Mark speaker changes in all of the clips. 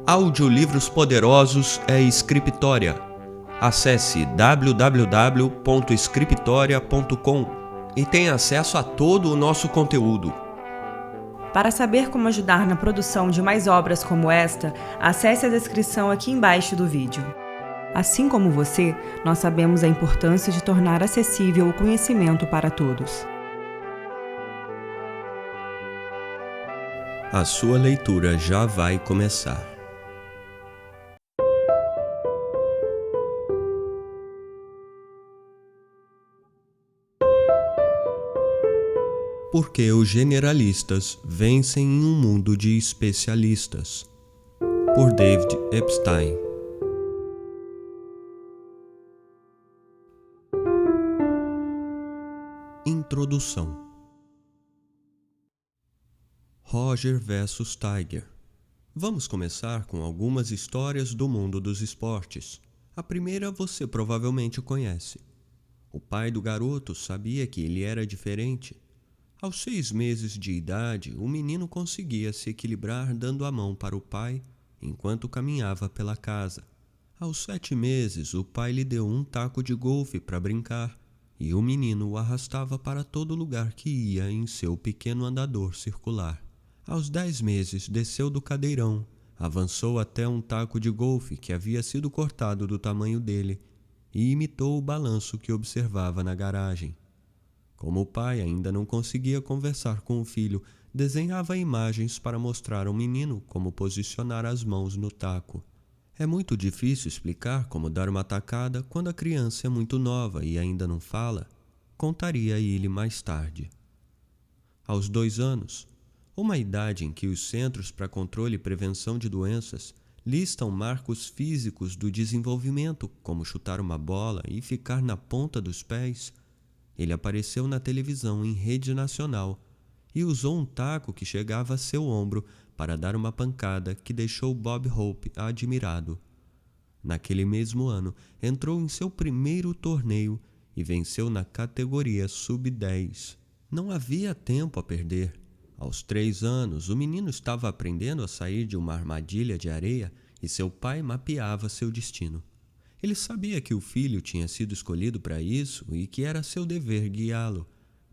Speaker 1: Audiolivros poderosos é Scriptoria. Acesse www.scriptoria.com e tenha acesso a todo o nosso conteúdo.
Speaker 2: Para saber como ajudar na produção de mais obras como esta, acesse a descrição aqui embaixo do vídeo. Assim como você, nós sabemos a importância de tornar acessível o conhecimento para todos.
Speaker 1: A sua leitura já vai começar. Porque os generalistas vencem em um mundo de especialistas. Por David Epstein. Introdução. Roger vs Tiger. Vamos começar com algumas histórias do mundo dos esportes. A primeira você provavelmente conhece. O pai do garoto sabia que ele era diferente. Aos 6 meses de idade, o menino conseguia se equilibrar dando a mão para o pai enquanto caminhava pela casa. Aos 7 meses, o pai lhe deu um taco de golfe para brincar e o menino o arrastava para todo lugar que ia em seu pequeno andador circular. Aos 10 meses, desceu do cadeirão, avançou até um taco de golfe que havia sido cortado do tamanho dele e imitou o balanço que observava na garagem. Como o pai ainda não conseguia conversar com o filho, desenhava imagens para mostrar ao menino como posicionar as mãos no taco. É muito difícil explicar como dar uma tacada quando a criança é muito nova e ainda não fala, contaria ele mais tarde. Aos 2 anos, uma idade em que os Centros para Controle e Prevenção de Doenças listam marcos físicos do desenvolvimento, como chutar uma bola e ficar na ponta dos pés, ele apareceu na televisão em rede nacional e usou um taco que chegava a seu ombro para dar uma pancada que deixou Bob Hope admirado. Naquele mesmo ano, entrou em seu primeiro torneio e venceu na categoria sub-10. Não havia tempo a perder. Aos 3 anos, o menino estava aprendendo a sair de uma armadilha de areia e seu pai mapeava seu destino. Ele sabia que o filho tinha sido escolhido para isso e que era seu dever guiá-lo.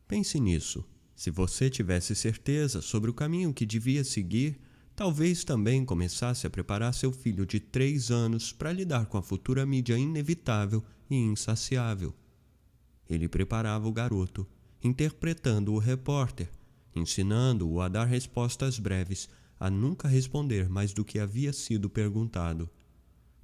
Speaker 1: Pense nisso. Se você tivesse certeza sobre o caminho que devia seguir, talvez também começasse a preparar seu filho de 3 anos para lidar com a futura mídia inevitável e insaciável. Ele preparava o garoto, interpretando o repórter, ensinando-o a dar respostas breves, a nunca responder mais do que havia sido perguntado.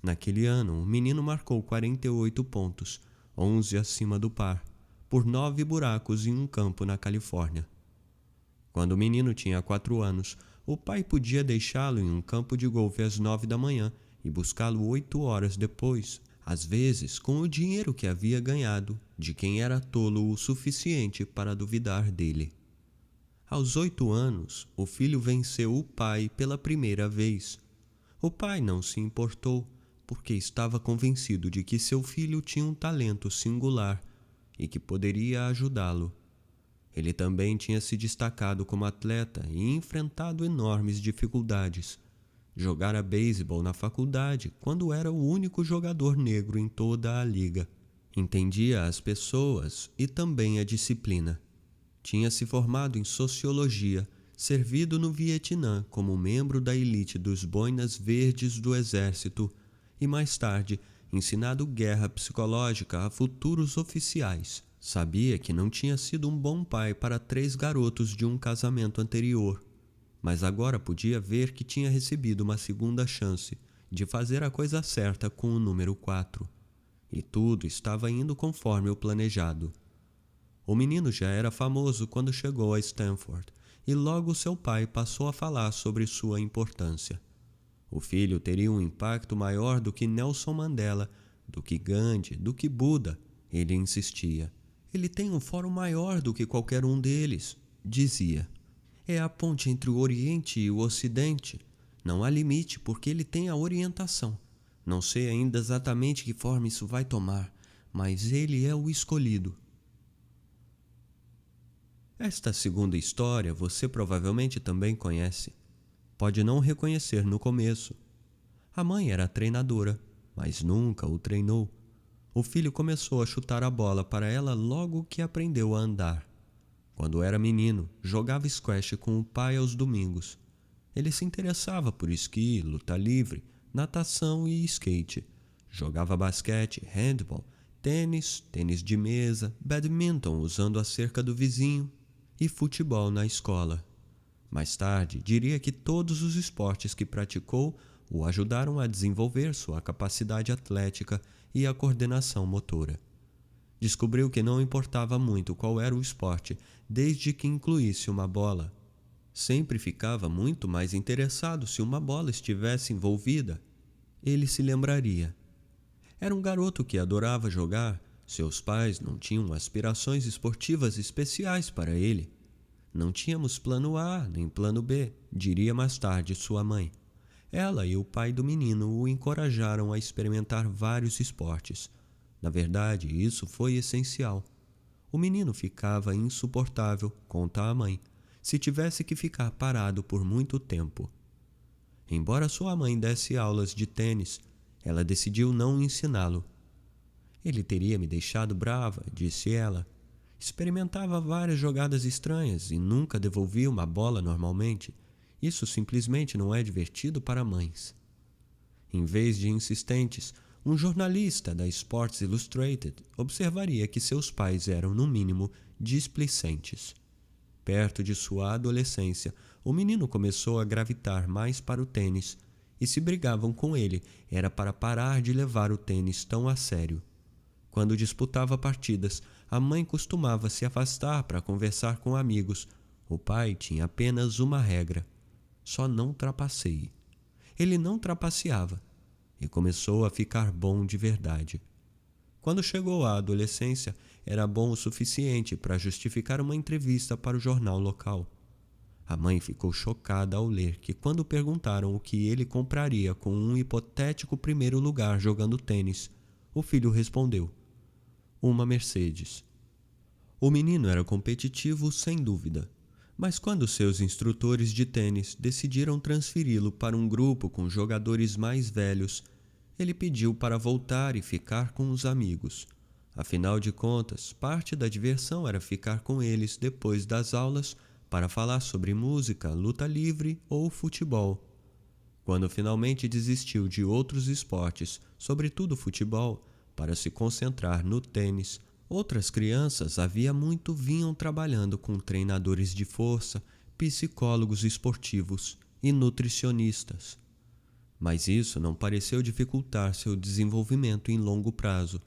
Speaker 1: Naquele ano, o menino marcou 48 pontos, 11 acima do par, por 9 buracos em um campo na Califórnia. Quando o menino tinha 4 anos, o pai podia deixá-lo em um campo de golfe às 9 da manhã e buscá-lo 8 horas depois, às vezes com o dinheiro que havia ganhado de quem era tolo o suficiente para duvidar dele. Aos 8 anos, o filho venceu o pai pela primeira vez. O pai não se importou, porque estava convencido de que seu filho tinha um talento singular e que poderia ajudá-lo. Ele também tinha se destacado como atleta e enfrentado enormes dificuldades. Jogara beisebol na faculdade quando era o único jogador negro em toda a liga. Entendia as pessoas e também a disciplina. Tinha se formado em sociologia, servido no Vietnã como membro da elite dos boinas verdes do exército e mais tarde ensinado guerra psicológica a futuros oficiais. Sabia que não tinha sido um bom pai para 3 garotos de um casamento anterior, mas agora podia ver que tinha recebido uma segunda chance de fazer a coisa certa com o número 4. E tudo estava indo conforme o planejado. O menino já era famoso quando chegou a Stanford e logo seu pai passou a falar sobre sua importância. O filho teria um impacto maior do que Nelson Mandela, do que Gandhi, do que Buda, ele insistia. Ele tem um fórum maior do que qualquer um deles, dizia. É a ponte entre o Oriente e o Ocidente. Não há limite porque ele tem a orientação. Não sei ainda exatamente que forma isso vai tomar, mas ele é o escolhido. Esta segunda história você provavelmente também conhece. pode não reconhecer no começo. A mãe era treinadora, mas nunca o treinou. O filho começou a chutar a bola para ela logo que aprendeu a andar. Quando era menino, jogava squash com o pai aos domingos. Ele se interessava por esqui, luta livre, natação e skate. Jogava basquete, handball, tênis de mesa, badminton usando a cerca do vizinho e futebol na escola. Mais tarde, diria que todos os esportes que praticou o ajudaram a desenvolver sua capacidade atlética e a coordenação motora. Descobriu que não importava muito qual era o esporte, desde que incluísse uma bola. Sempre ficava muito mais interessado se uma bola estivesse envolvida. Ele se lembraria. Era um garoto que adorava jogar. Seus pais não tinham aspirações esportivas especiais para ele. Não tínhamos plano A nem plano B, diria mais tarde sua mãe. Ela e o pai do menino o encorajaram a experimentar vários esportes. Na verdade, isso foi essencial. O menino ficava insuportável, conta a mãe, se tivesse que ficar parado por muito tempo. Embora sua mãe desse aulas de tênis, ela decidiu não ensiná-lo. Ele teria me deixado brava, disse ela. Experimentava várias jogadas estranhas e nunca devolvia uma bola normalmente. Isso simplesmente não é divertido para mães. Em vez de insistentes, um jornalista da Sports Illustrated observaria que seus pais eram, no mínimo, displicentes. Perto de sua adolescência, o menino começou a gravitar mais para o tênis, e se brigavam com ele, era para parar de levar o tênis tão a sério. Quando disputava partidas, a mãe costumava se afastar para conversar com amigos. O pai tinha apenas uma regra: só não trapaceie. Ele não trapaceava e começou a ficar bom de verdade. Quando chegou à adolescência, era bom o suficiente para justificar uma entrevista para o jornal local. A mãe ficou chocada ao ler que, quando perguntaram o que ele compraria com um hipotético primeiro lugar jogando tênis, o filho respondeu: uma Mercedes. O menino era competitivo, sem dúvida, mas quando seus instrutores de tênis decidiram transferi-lo para um grupo com jogadores mais velhos, ele pediu para voltar e ficar com os amigos. Afinal de contas, parte da diversão era ficar com eles depois das aulas para falar sobre música, luta livre ou futebol. Quando finalmente desistiu de outros esportes, sobretudo futebol, para se concentrar no tênis, outras crianças havia muito vinham trabalhando com treinadores de força, psicólogos esportivos e nutricionistas. Mas isso não pareceu dificultar seu desenvolvimento em longo prazo.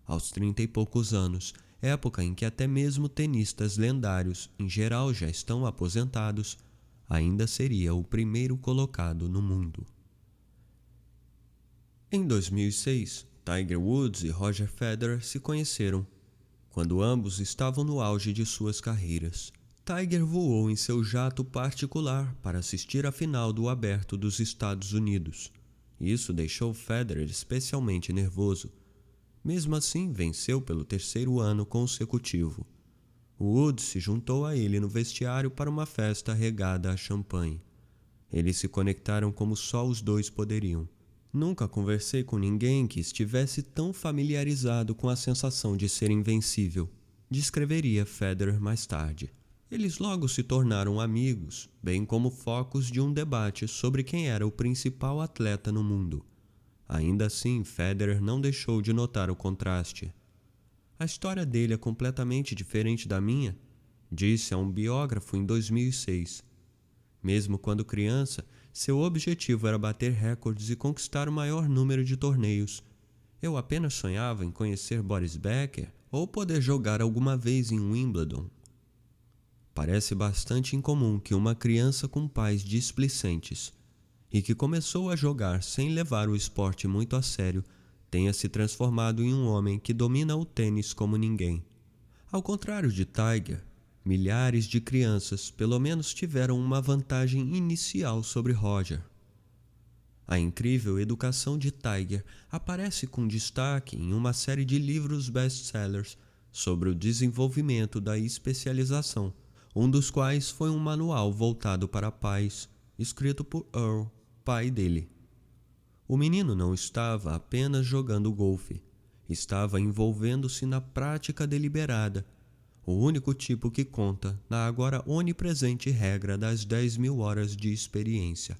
Speaker 1: Aos 30 e poucos anos, época em que até mesmo tenistas lendários, em geral já estão aposentados, ainda seria o primeiro colocado no mundo. Em 2006, Tiger Woods e Roger Federer se conheceram. Quando ambos estavam no auge de suas carreiras, Tiger voou em seu jato particular para assistir à final do Aberto dos Estados Unidos. Isso deixou Federer especialmente nervoso. Mesmo assim, venceu pelo terceiro ano consecutivo. Woods se juntou a ele no vestiário para uma festa regada a champanhe. Eles se conectaram como só os dois poderiam. Nunca conversei com ninguém que estivesse tão familiarizado com a sensação de ser invencível, descreveria Federer mais tarde. Eles logo se tornaram amigos, bem como focos de um debate sobre quem era o principal atleta no mundo. Ainda assim, Federer não deixou de notar o contraste. A história dele é completamente diferente da minha, disse a um biógrafo em 2006. Mesmo quando criança, seu objetivo era bater recordes e conquistar o maior número de torneios. Eu apenas sonhava em conhecer Boris Becker ou poder jogar alguma vez em Wimbledon. Parece bastante incomum que uma criança com pais displicentes e que começou a jogar sem levar o esporte muito a sério tenha se transformado em um homem que domina o tênis como ninguém. Ao contrário de Tiger, milhares de crianças pelo menos tiveram uma vantagem inicial sobre Roger. A incrível educação de Tiger aparece com destaque em uma série de livros best-sellers sobre o desenvolvimento da especialização, um dos quais foi um manual voltado para pais, escrito por Earl, pai dele. O menino não estava apenas jogando golfe, estava envolvendo-se na prática deliberada, o único tipo que conta na agora onipresente regra das 10.000 horas de experiência.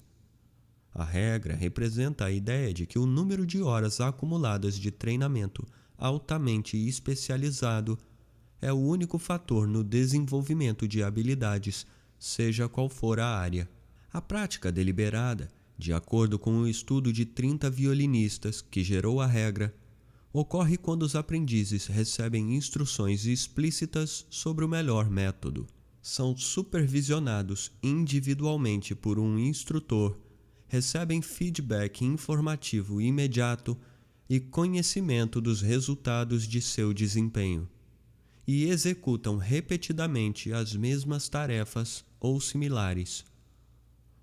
Speaker 1: A regra representa a ideia de que o número de horas acumuladas de treinamento altamente especializado é o único fator no desenvolvimento de habilidades, seja qual for a área. A prática deliberada, de acordo com um estudo de 30 violinistas que gerou a regra, ocorre quando os aprendizes recebem instruções explícitas sobre o melhor método. São supervisionados individualmente por um instrutor, recebem feedback informativo imediato e conhecimento dos resultados de seu desempenho, e executam repetidamente as mesmas tarefas ou similares.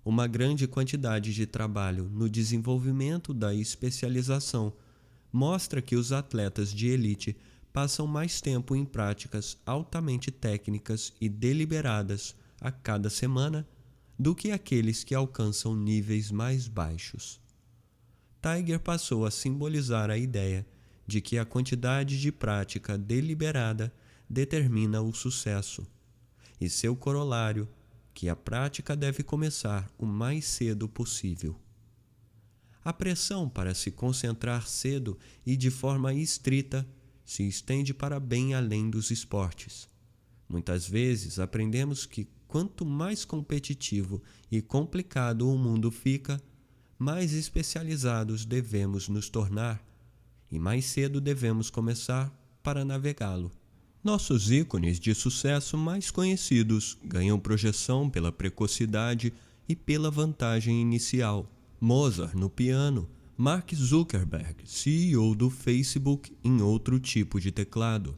Speaker 1: Uma grande quantidade de trabalho no desenvolvimento da especialização mostra que os atletas de elite passam mais tempo em práticas altamente técnicas e deliberadas a cada semana do que aqueles que alcançam níveis mais baixos. Tiger passou a simbolizar a ideia de que a quantidade de prática deliberada determina o sucesso, e seu corolário, que a prática deve começar o mais cedo possível. A pressão para se concentrar cedo e de forma estrita se estende para bem além dos esportes. Muitas vezes aprendemos que quanto mais competitivo e complicado o mundo fica, mais especializados devemos nos tornar e mais cedo devemos começar para navegá-lo. Nossos ícones de sucesso mais conhecidos ganham projeção pela precocidade e pela vantagem inicial. Mozart no piano, Mark Zuckerberg, CEO do Facebook, em outro tipo de teclado.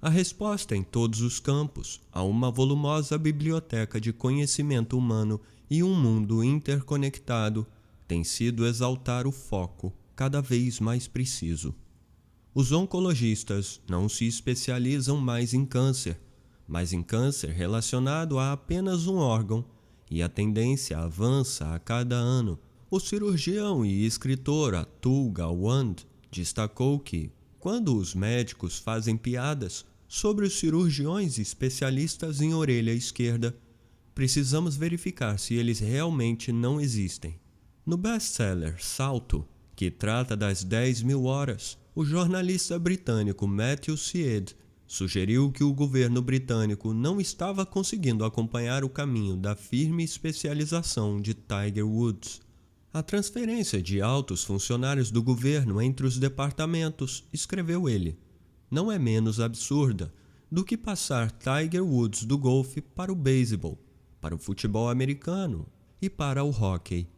Speaker 1: A resposta em todos os campos, a uma volumosa biblioteca de conhecimento humano e um mundo interconectado, tem sido exaltar o foco cada vez mais preciso. Os oncologistas não se especializam mais em câncer, mas em câncer relacionado a apenas um órgão, e a tendência avança a cada ano. O cirurgião e escritor Atul Gawande destacou que, quando os médicos fazem piadas sobre os cirurgiões especialistas em orelha esquerda, precisamos verificar se eles realmente não existem. No best-seller Salto, que trata das 10.000 horas, o jornalista britânico Matthew Syed sugeriu que o governo britânico não estava conseguindo acompanhar o caminho da firme especialização de Tiger Woods. A transferência de altos funcionários do governo entre os departamentos, escreveu ele, não é menos absurda do que passar Tiger Woods do golfe para o beisebol, para o futebol americano e para o hóquei.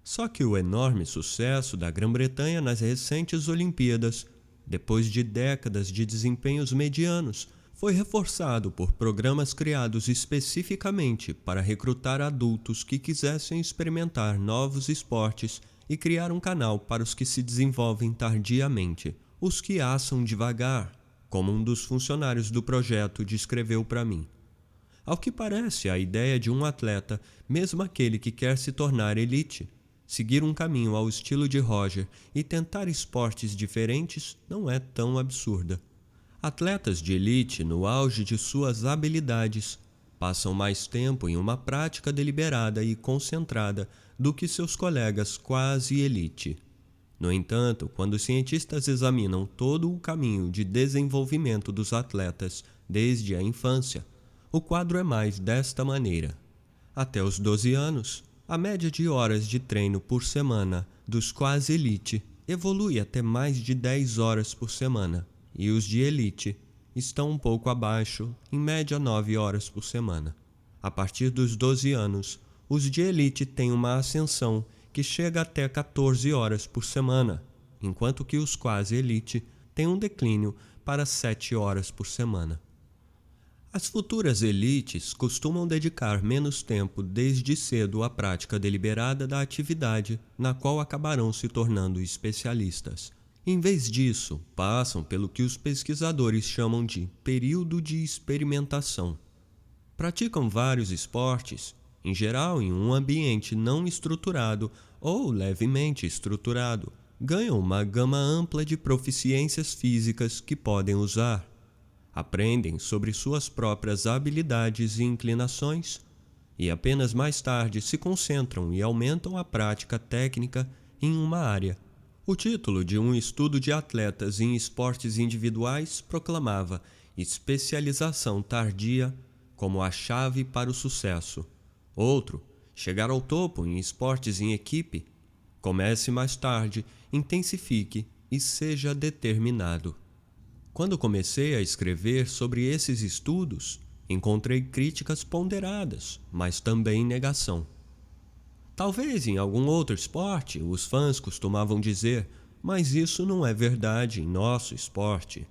Speaker 1: Só que o enorme sucesso da Grã-Bretanha nas recentes Olimpíadas, depois de décadas de desempenhos medianos, foi reforçado por programas criados especificamente para recrutar adultos que quisessem experimentar novos esportes e criar um canal para os que se desenvolvem tardiamente, os que assam devagar, como um dos funcionários do projeto descreveu para mim. Ao que parece, a ideia de um atleta, mesmo aquele que quer se tornar elite, seguir um caminho ao estilo de Roger e tentar esportes diferentes não é tão absurda. Atletas de elite, no auge de suas habilidades, passam mais tempo em uma prática deliberada e concentrada do que seus colegas quase elite. No entanto, quando os cientistas examinam todo o caminho de desenvolvimento dos atletas desde a infância, o quadro é mais desta maneira. Até os 12 anos, a média de horas de treino por semana dos quase elite evolui até mais de 10 horas por semana, e os de elite estão um pouco abaixo, em média 9 horas por semana. A partir dos 12 anos, os de elite têm uma ascensão que chega até 14 horas por semana, enquanto que os quase elite têm um declínio para 7 horas por semana. As futuras elites costumam dedicar menos tempo desde cedo à prática deliberada da atividade na qual acabarão se tornando especialistas. Em vez disso, passam pelo que os pesquisadores chamam de período de experimentação. Praticam vários esportes em geral em um ambiente não estruturado ou levemente estruturado, ganham uma gama ampla de proficiências físicas que podem usar. Aprendem sobre suas próprias habilidades e inclinações e apenas mais tarde se concentram e aumentam a prática técnica em uma área. O título de um estudo de atletas em esportes individuais proclamava especialização tardia como a chave para o sucesso. Outro, chegar ao topo em esportes em equipe. Comece mais tarde, intensifique e seja determinado. Quando comecei a escrever sobre esses estudos, encontrei críticas ponderadas, mas também negação. Talvez em algum outro esporte os fãs costumavam dizer, mas isso não é verdade em nosso esporte.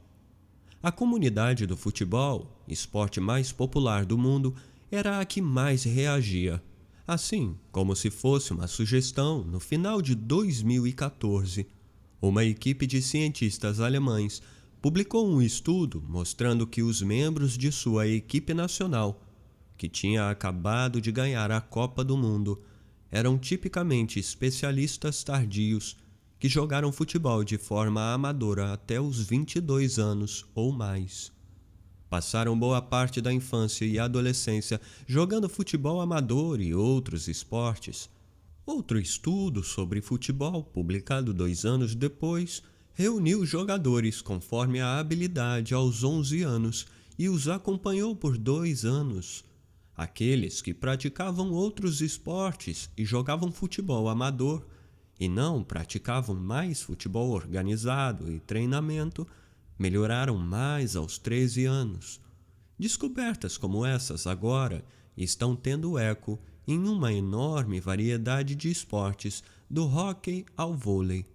Speaker 1: A comunidade do futebol, esporte mais popular do mundo, era a que mais reagia. Assim, como se fosse uma sugestão, no final de 2014, uma equipe de cientistas alemães publicou um estudo mostrando que os membros de sua equipe nacional, que tinha acabado de ganhar a Copa do Mundo, eram tipicamente especialistas tardios que jogaram futebol de forma amadora até os 22 anos ou mais. Passaram boa parte da infância e adolescência jogando futebol amador e outros esportes. Outro estudo sobre futebol, publicado 2 anos depois, reuniu jogadores conforme a habilidade aos 11 anos e os acompanhou por 2 anos. Aqueles que praticavam outros esportes e jogavam futebol amador e não praticavam mais futebol organizado e treinamento, melhoraram mais aos 13 anos. Descobertas como essas agora estão tendo eco em uma enorme variedade de esportes, do hóquei ao vôlei.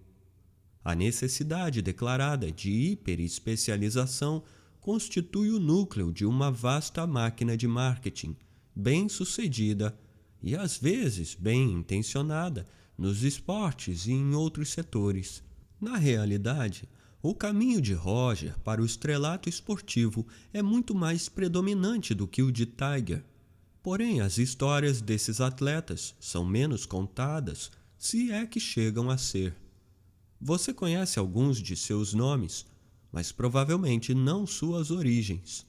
Speaker 1: A necessidade declarada de hiperespecialização constitui o núcleo de uma vasta máquina de marketing, bem-sucedida e às vezes bem intencionada nos esportes e em outros setores. Na realidade, o caminho de Roger para o estrelato esportivo é muito mais predominante do que o de Tiger. Porém, as histórias desses atletas são menos contadas, se é que chegam a ser. Você conhece alguns de seus nomes, mas provavelmente não suas origens.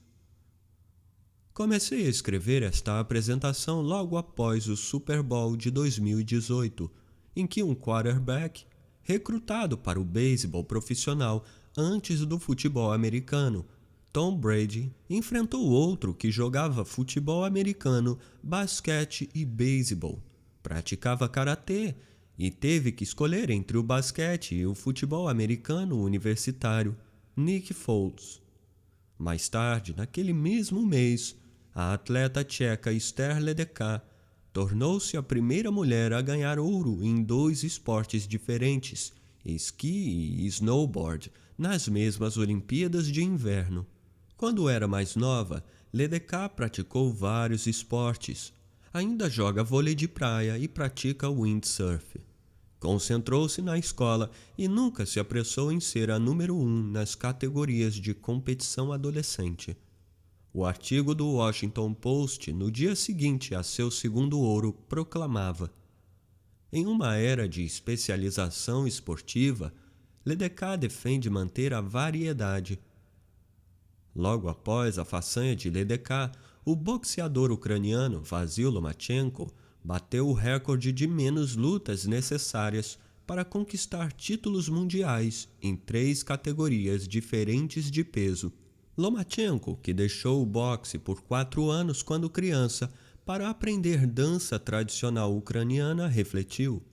Speaker 1: Comecei a escrever esta apresentação logo após o Super Bowl de 2018, em que um quarterback, recrutado para o beisebol profissional antes do futebol americano, Tom Brady, enfrentou outro que jogava futebol americano, basquete e beisebol, praticava karatê e teve que escolher entre o basquete e o futebol americano universitário, Nick Foles. Mais tarde, naquele mesmo mês, a atleta tcheca Esther Ledecká tornou-se a primeira mulher a ganhar ouro em 2 esportes diferentes, esqui e snowboard, nas mesmas Olimpíadas de Inverno. Quando era mais nova, Ledecká praticou vários esportes. Ainda joga vôlei de praia e pratica windsurf. Concentrou-se na escola e nunca se apressou em ser a número 1 nas categorias de competição adolescente. O artigo do Washington Post, no dia seguinte a seu segundo ouro, proclamava: em uma era de especialização esportiva, Ledecká defende manter a variedade. Logo após a façanha de Ledecká, o boxeador ucraniano Vasil Lomachenko bateu o recorde de menos lutas necessárias para conquistar títulos mundiais em 3 categorias diferentes de peso. Lomachenko, que deixou o boxe por 4 anos quando criança para aprender dança tradicional ucraniana, refletiu: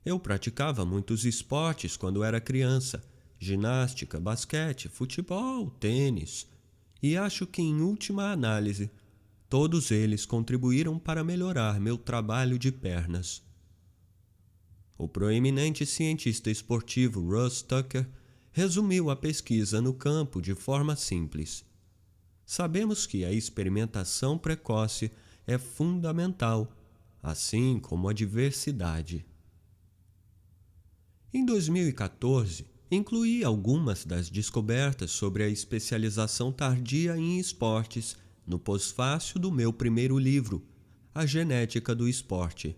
Speaker 1: eu praticava muitos esportes quando era criança, ginástica, basquete, futebol, tênis, e acho que, em última análise, todos eles contribuíram para melhorar meu trabalho de pernas. O proeminente cientista esportivo Russ Tucker resumiu a pesquisa no campo de forma simples. Sabemos que a experimentação precoce é fundamental, assim como a diversidade. Em 2014, incluí algumas das descobertas sobre a especialização tardia em esportes no pós-fácil do meu primeiro livro, a genética do esporte.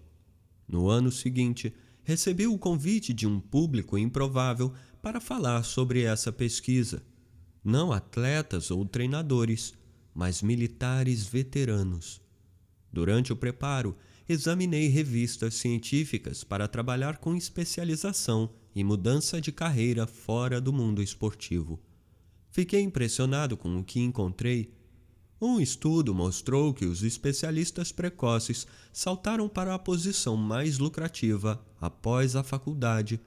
Speaker 1: No ano seguinte, recebi o convite de um público improvável para falar sobre essa pesquisa. Não atletas ou treinadores, mas militares veteranos. Durante o preparo, examinei revistas científicas para trabalhar com especialização e mudança de carreira fora do mundo esportivo. Fiquei impressionado com o que encontrei. Um estudo mostrou que os especialistas precoces saltaram para a posição mais lucrativa após a faculdade,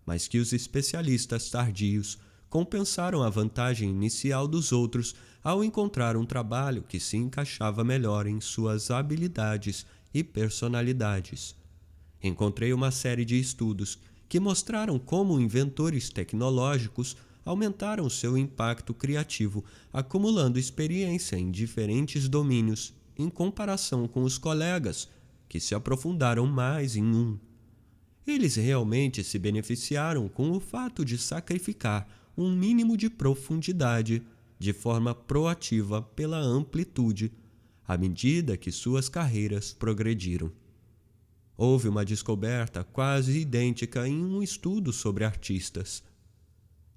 Speaker 1: mas que os especialistas tardios compensaram a vantagem inicial dos outros ao encontrar um trabalho que se encaixava melhor em suas habilidades e personalidades. Encontrei uma série de estudos que mostraram como inventores tecnológicos aumentaram seu impacto criativo, acumulando experiência em diferentes domínios, em comparação com os colegas, que se aprofundaram mais em um. Eles realmente se beneficiaram com o fato de sacrificar um mínimo de profundidade, de forma proativa pela amplitude, à medida que suas carreiras progrediram. Houve uma descoberta quase idêntica em um estudo sobre artistas.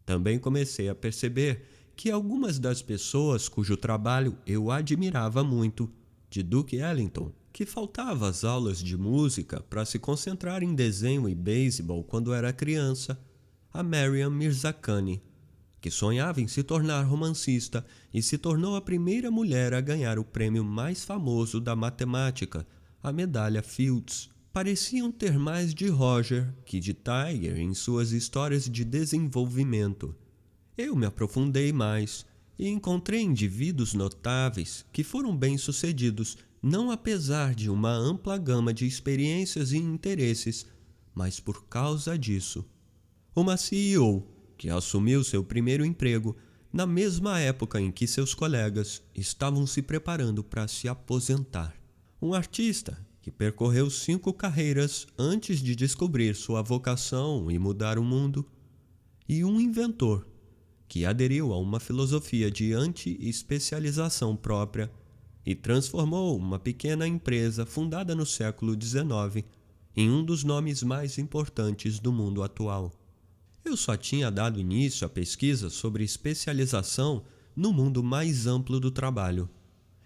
Speaker 1: Também comecei a perceber que algumas das pessoas cujo trabalho eu admirava muito, de Duke Ellington, que faltava às aulas de música para se concentrar em desenho e beisebol quando era criança, a Mariam Mirzakhani, que sonhava em se tornar romancista e se tornou a primeira mulher a ganhar o prêmio mais famoso da matemática, a medalha Fields, pareciam ter mais de Roger que de Tiger em suas histórias de desenvolvimento. Eu me aprofundei mais e encontrei indivíduos notáveis que foram bem-sucedidos não apesar de uma ampla gama de experiências e interesses, mas por causa disso. Uma CEO que assumiu seu primeiro emprego na mesma época em que seus colegas estavam se preparando para se aposentar. Um artista que percorreu 5 carreiras antes de descobrir sua vocação e mudar o mundo, e um inventor que aderiu a uma filosofia de anti-especialização própria e transformou uma pequena empresa fundada no século XIX em um dos nomes mais importantes do mundo atual. Eu só tinha dado início à pesquisa sobre especialização no mundo mais amplo do trabalho.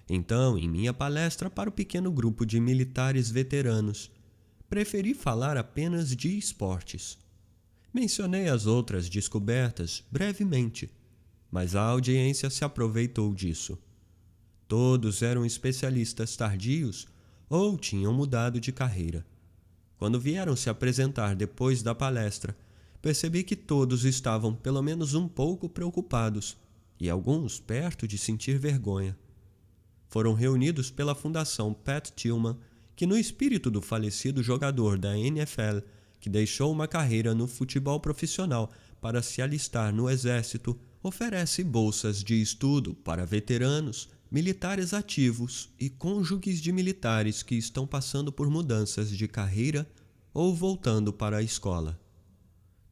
Speaker 1: Então, em minha palestra para o pequeno grupo de militares veteranos, preferi falar apenas de esportes. Mencionei as outras descobertas brevemente, mas a audiência se aproveitou disso. Todos eram especialistas tardios ou tinham mudado de carreira. Quando vieram se apresentar depois da palestra, percebi que todos estavam pelo menos um pouco preocupados e alguns perto de sentir vergonha. Foram reunidos pela Fundação Pat Tillman, que no espírito do falecido jogador da NFL, que deixou uma carreira no futebol profissional para se alistar no exército, oferece bolsas de estudo para veteranos, militares ativos e cônjuges de militares que estão passando por mudanças de carreira ou voltando para a escola.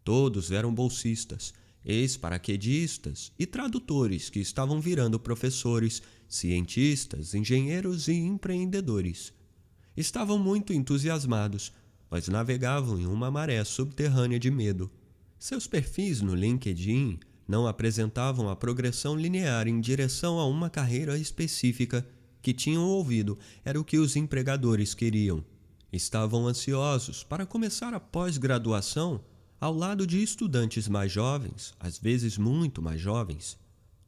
Speaker 1: Todos eram bolsistas, ex-paraquedistas e tradutores que estavam virando professores, cientistas, engenheiros e empreendedores. Estavam muito entusiasmados, mas navegavam em uma maré subterrânea de medo. Seus perfis no LinkedIn não apresentavam a progressão linear em direção a uma carreira específica que tinham ouvido era o que os empregadores queriam. Estavam ansiosos para começar a pós-graduação ao lado de estudantes mais jovens, às vezes muito mais jovens,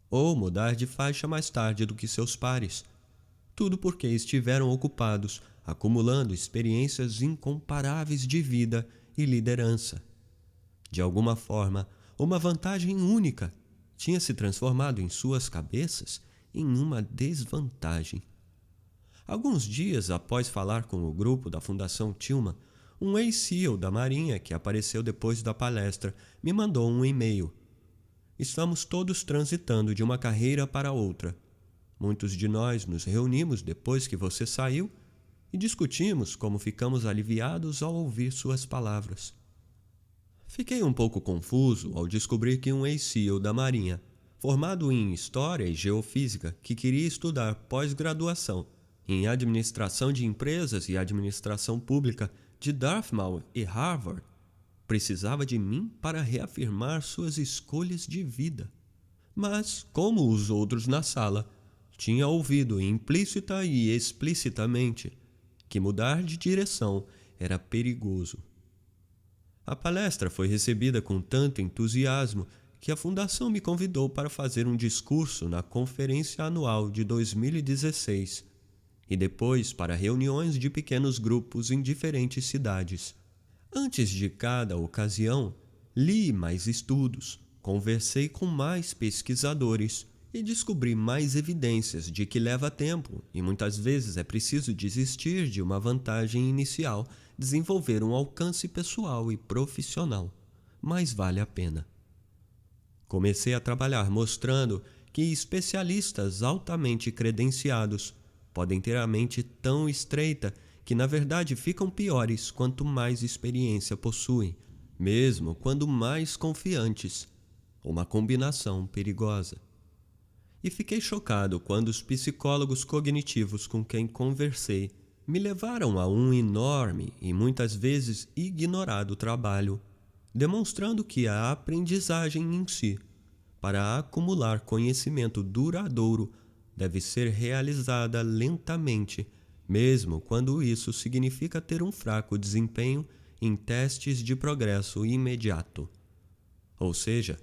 Speaker 1: ou mudar de faixa mais tarde do que seus pares. Tudo porque estiveram ocupados, acumulando experiências incomparáveis de vida e liderança. De alguma forma, uma vantagem única tinha se transformado em suas cabeças em uma desvantagem. Alguns dias após falar com o grupo da Fundação Tillman, um ex-CEO da Marinha que apareceu depois da palestra me mandou um e-mail. Estamos todos transitando de uma carreira para outra. Muitos de nós nos reunimos depois que você saiu e discutimos como ficamos aliviados ao ouvir suas palavras. Fiquei um pouco confuso ao descobrir que um ex-CEO da Marinha, formado em História e Geofísica, que queria estudar pós-graduação, em administração de empresas e administração pública de Dartmouth e Harvard, precisava de mim para reafirmar suas escolhas de vida. Mas, como os outros na sala, tinha ouvido implícita e explicitamente que mudar de direção era perigoso. A palestra foi recebida com tanto entusiasmo que a Fundação me convidou para fazer um discurso na Conferência Anual de 2016 e depois para reuniões de pequenos grupos em diferentes cidades. Antes de cada ocasião, li mais estudos, conversei com mais pesquisadores e descobri mais evidências de que leva tempo e muitas vezes é preciso desistir de uma vantagem inicial, desenvolver um alcance pessoal e profissional, mas vale a pena. Comecei a trabalhar mostrando que especialistas altamente credenciados podem ter a mente tão estreita que na verdade ficam piores quanto mais experiência possuem, mesmo quando mais confiantes, uma combinação perigosa. E fiquei chocado quando os psicólogos cognitivos com quem conversei me levaram a um enorme e muitas vezes ignorado trabalho, demonstrando que a aprendizagem em si, para acumular conhecimento duradouro, deve ser realizada lentamente, mesmo quando isso significa ter um fraco desempenho em testes de progresso imediato. Ou seja,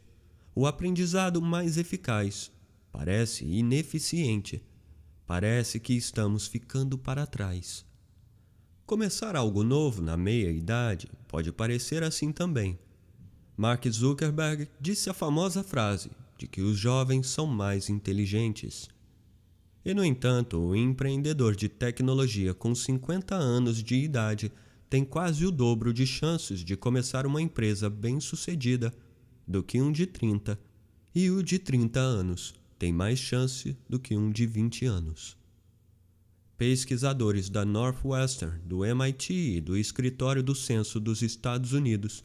Speaker 1: o aprendizado mais eficaz parece ineficiente, parece que estamos ficando para trás. Começar algo novo na meia-idade pode parecer assim também. Mark Zuckerberg disse a famosa frase de que os jovens são mais inteligentes. E, no entanto, o empreendedor de tecnologia com 50 anos de idade tem quase o dobro de chances de começar uma empresa bem-sucedida do que um de 30, e o de 30 anos tem mais chance do que um de 20 anos. Pesquisadores da Northwestern, do MIT e do Escritório do Censo dos Estados Unidos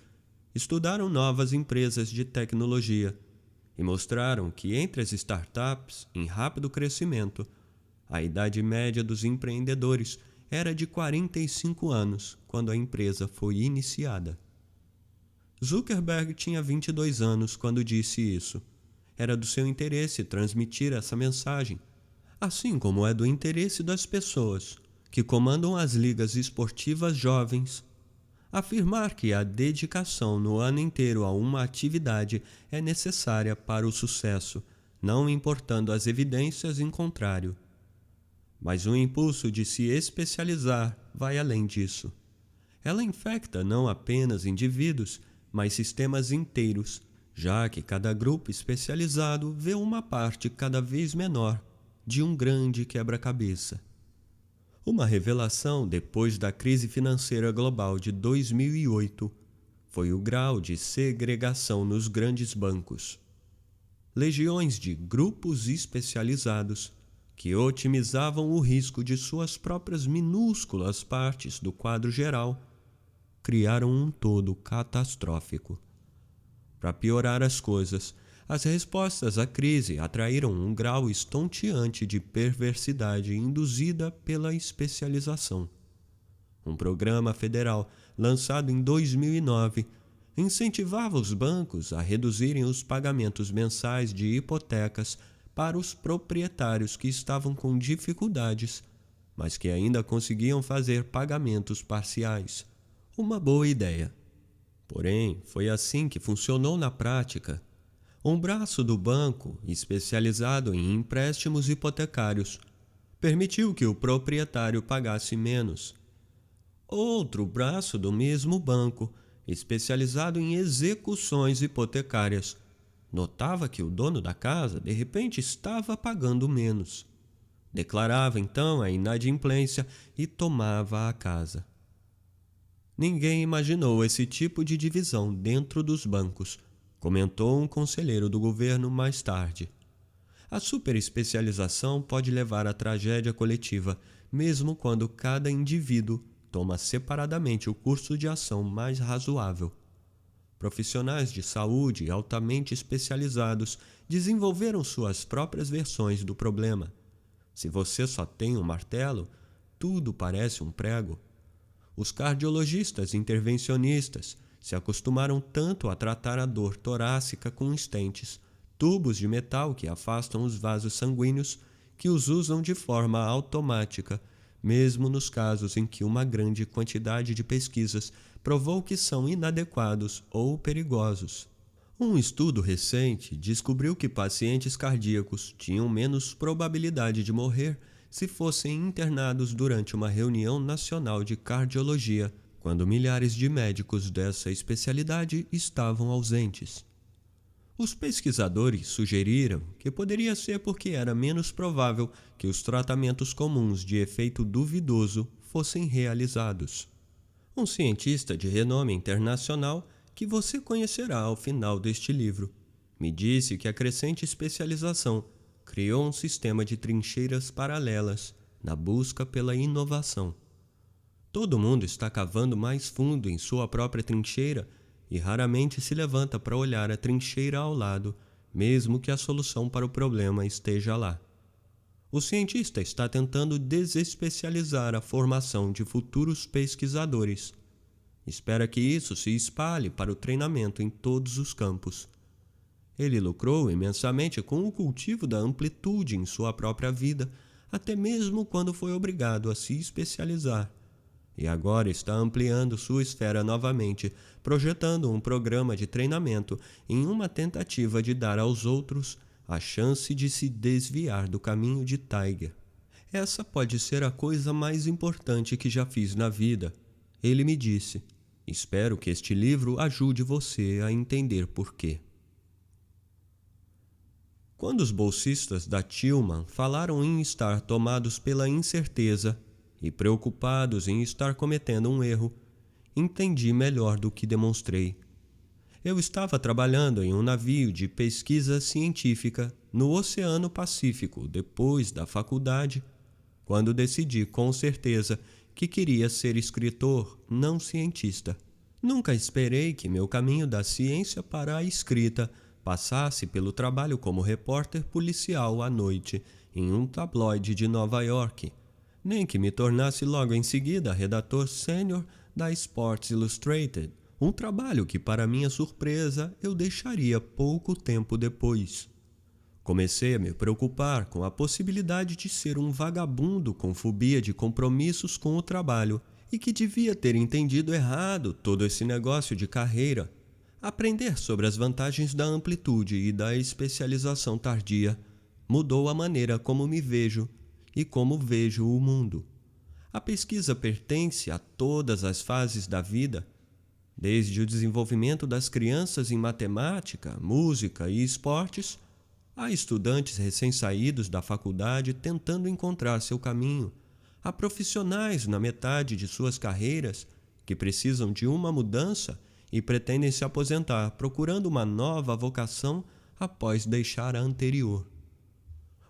Speaker 1: estudaram novas empresas de tecnologia e mostraram que entre as startups em rápido crescimento, a idade média dos empreendedores era de 45 anos quando a empresa foi iniciada. Zuckerberg tinha 22 anos quando disse isso. Era do seu interesse transmitir essa mensagem, assim como é do interesse das pessoas que comandam as ligas esportivas jovens. Afirmar que a dedicação no ano inteiro a uma atividade é necessária para o sucesso, não importando as evidências em contrário. Mas o impulso de se especializar vai além disso. Ela infecta não apenas indivíduos, mas sistemas inteiros, já que cada grupo especializado vê uma parte cada vez menor de um grande quebra-cabeça. Uma revelação depois da crise financeira global de 2008 foi o grau de segregação nos grandes bancos. Legiões de grupos especializados que otimizavam o risco de suas próprias minúsculas partes do quadro geral criaram um todo catastrófico. Para piorar as coisas, as respostas à crise atraíram um grau estonteante de perversidade induzida pela especialização. Um programa federal lançado em 2009 incentivava os bancos a reduzirem os pagamentos mensais de hipotecas para os proprietários que estavam com dificuldades, mas que ainda conseguiam fazer pagamentos parciais. Uma boa ideia. Porém, foi assim que funcionou na prática. Um braço do banco, especializado em empréstimos hipotecários, permitiu que o proprietário pagasse menos. Outro braço do mesmo banco, especializado em execuções hipotecárias, notava que o dono da casa, de repente, estava pagando menos. Declarava então a inadimplência e tomava a casa. Ninguém imaginou esse tipo de divisão dentro dos bancos, comentou um conselheiro do governo mais tarde. A superespecialização pode levar à tragédia coletiva, mesmo quando cada indivíduo toma separadamente o curso de ação mais razoável. Profissionais de saúde altamente especializados desenvolveram suas próprias versões do problema. Se você só tem um martelo, tudo parece um prego. Os cardiologistas intervencionistas se acostumaram tanto a tratar a dor torácica com estentes, tubos de metal que afastam os vasos sanguíneos, que os usam de forma automática, mesmo nos casos em que uma grande quantidade de pesquisas provou que são inadequados ou perigosos. Um estudo recente descobriu que pacientes cardíacos tinham menos probabilidade de morrer se fossem internados durante uma reunião nacional de cardiologia, quando milhares de médicos dessa especialidade estavam ausentes. Os pesquisadores sugeriram que poderia ser porque era menos provável que os tratamentos comuns de efeito duvidoso fossem realizados. Um cientista de renome internacional, que você conhecerá ao final deste livro, me disse que a crescente especialização criou um sistema de trincheiras paralelas na busca pela inovação. Todo mundo está cavando mais fundo em sua própria trincheira e raramente se levanta para olhar a trincheira ao lado, mesmo que a solução para o problema esteja lá. O cientista está tentando desespecializar a formação de futuros pesquisadores. Espera que isso se espalhe para o treinamento em todos os campos. Ele lucrou imensamente com o cultivo da amplitude em sua própria vida, até mesmo quando foi obrigado a se especializar. E agora está ampliando sua esfera novamente, projetando um programa de treinamento em uma tentativa de dar aos outros a chance de se desviar do caminho de Tiger. Essa pode ser a coisa mais importante que já fiz na vida, ele me disse. Espero que este livro ajude você a entender por quê. Quando os bolsistas da Tillman falaram em estar tomados pela incerteza e preocupados em estar cometendo um erro, entendi melhor do que demonstrei. Eu estava trabalhando em um navio de pesquisa científica no Oceano Pacífico depois da faculdade, quando decidi com certeza que queria ser escritor, não cientista. Nunca esperei que meu caminho da ciência para a escrita passasse pelo trabalho como repórter policial à noite em um tabloide de Nova York, nem que me tornasse logo em seguida redator sênior da Sports Illustrated, um trabalho que, para minha surpresa, eu deixaria pouco tempo depois. Comecei a me preocupar com a possibilidade de ser um vagabundo com fobia de compromissos com o trabalho e que devia ter entendido errado todo esse negócio de carreira. Aprender sobre as vantagens da amplitude e da especialização tardia mudou a maneira como me vejo e como vejo o mundo. A pesquisa pertence a todas as fases da vida, desde o desenvolvimento das crianças em matemática, música e esportes, há estudantes recém-saídos da faculdade tentando encontrar seu caminho. Há profissionais na metade de suas carreiras que precisam de uma mudança e pretendem se aposentar procurando uma nova vocação após deixar a anterior.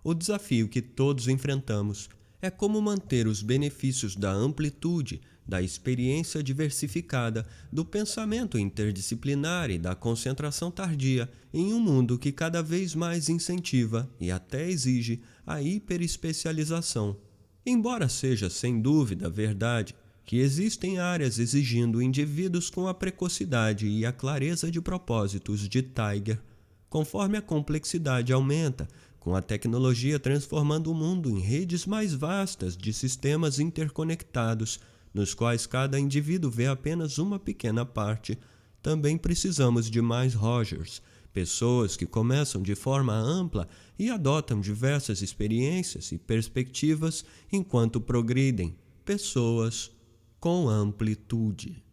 Speaker 1: O desafio que todos enfrentamos é como manter os benefícios da amplitude, da experiência diversificada, do pensamento interdisciplinar e da concentração tardia em um mundo que cada vez mais incentiva e até exige a hiperespecialização. Embora seja sem dúvida verdade que existem áreas exigindo indivíduos com a precocidade e a clareza de propósitos de Tiger, conforme a complexidade aumenta, com a tecnologia transformando o mundo em redes mais vastas de sistemas interconectados, nos quais cada indivíduo vê apenas uma pequena parte, também precisamos de mais Rogers, pessoas que começam de forma ampla e adotam diversas experiências e perspectivas enquanto progridem, pessoas com amplitude.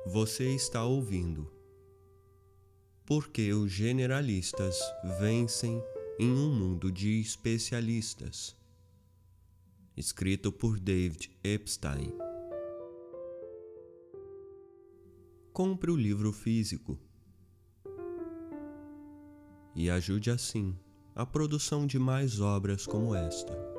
Speaker 1: Você está ouvindo Porque os generalistas vencem em um mundo de especialistas. Escrito por David Epstein. Compre o livro físico e ajude assim a produção de mais obras como esta.